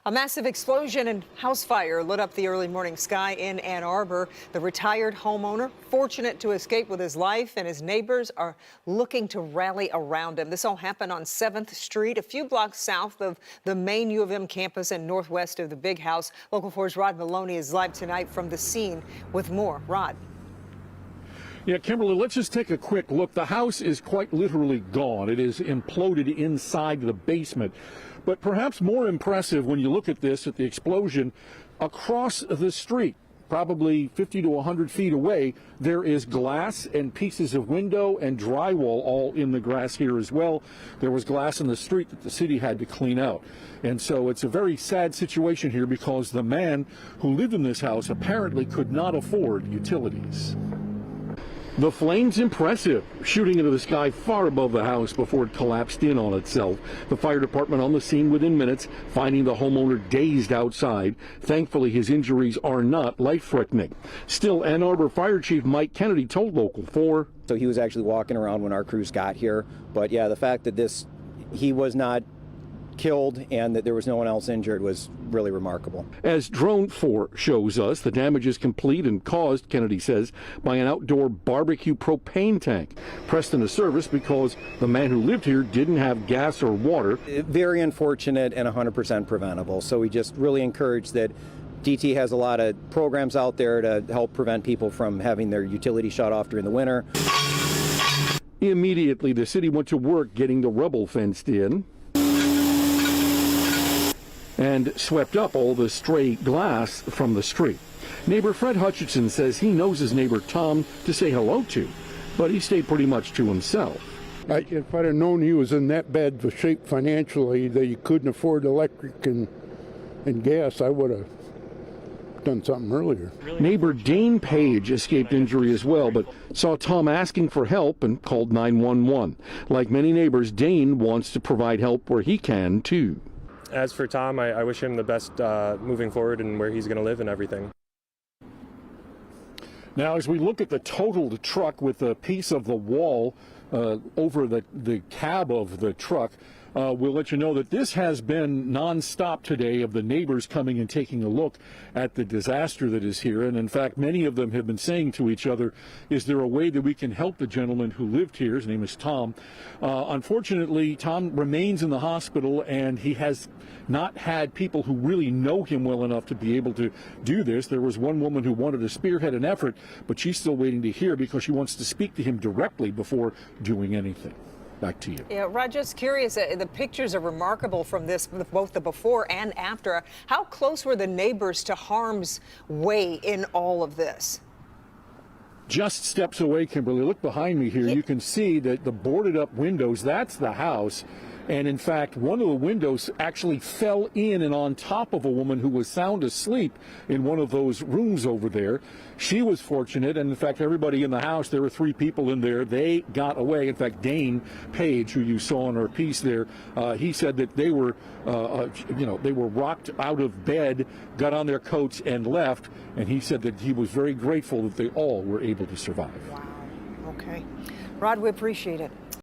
A massive explosion and house fire lit up the early morning sky in Ann Arbor. The retired homeowner, fortunate to escape with his life, and his neighbors are looking to rally around him. This all happened on 7th Street, a few blocks south of the main U of M campus and northwest of the Big House. Local 4's Rod Maloney is live tonight from the scene with more. Rod. Yeah, Kimberly, let's just take a quick look. The house is quite literally gone. It is imploded inside the basement. But perhaps more impressive when you look at this, at the explosion, across the street, probably 50 to 100 feet away, there is glass and pieces of window and drywall all in the grass here as well. There was glass in the street that the city had to clean out. And so it's a very sad situation here because the man who lived in this house apparently could not afford utilities. The flames impressive, shooting into the sky far above the house before it collapsed in on itself. The fire department on the scene within minutes, finding the homeowner dazed outside. Thankfully, his injuries are not life-threatening. Still, Ann Arbor Fire Chief Mike Kennedy told Local 4. So he was actually walking around when our crews got here. But yeah, the fact that he was not killed and that there was no one else injured was really remarkable. As Drone 4 shows us, the damage is complete and caused, Kennedy says, by an outdoor barbecue propane tank. Pressed into service because the man who lived here didn't have gas or water. Very unfortunate and 100% preventable. So we just really encourage that DT has a lot of programs out there to help prevent people from having their utility shut off during the winter. Immediately, the city went to work getting the rubble fenced in and swept up all the stray glass from the street. Neighbor Fred Hutchinson says he knows his neighbor Tom to say hello to, but he stayed pretty much to himself. If I'd have known he was in that bad of shape financially that he couldn't afford electric and gas, I would have done something earlier. Neighbor Dane Page escaped injury as well, but saw Tom asking for help and called 911. Like many neighbors, Dane wants to provide help where he can, too. As for Tom, I wish him the best moving forward and where he's going to live and everything. Now, as we look at the totaled truck with a piece of the wall over the cab of the truck, we'll let you know that this has been nonstop today of the neighbors coming and taking a look at the disaster that is here. And in fact, many of them have been saying to each other, is there a way that we can help the gentleman who lived here? His name is Tom. Unfortunately, Tom remains in the hospital, and he has not had people who really know him well enough to be able to do this. There was one woman who wanted to spearhead an effort, but she's still waiting to hear because she wants to speak to him directly before doing anything. Back to you. Yeah, Rod, just curious, the pictures are remarkable from this, both the before and after. How close were the neighbors to harm's way in all of this? Just steps away, Kimberly. Look behind me here. You can see that the boarded up windows, that's the house. And in fact, one of the windows actually fell in and on top of a woman who was sound asleep in one of those rooms over there. She was fortunate, and in fact, everybody in the house, there were 3 people in there, they got away. In fact, Dane Page, who you saw in our piece there, he said that they were, they were rocked out of bed, got on their coats and left, and he said that he was very grateful that they all were able to survive. Wow. Okay. Rod, we appreciate it.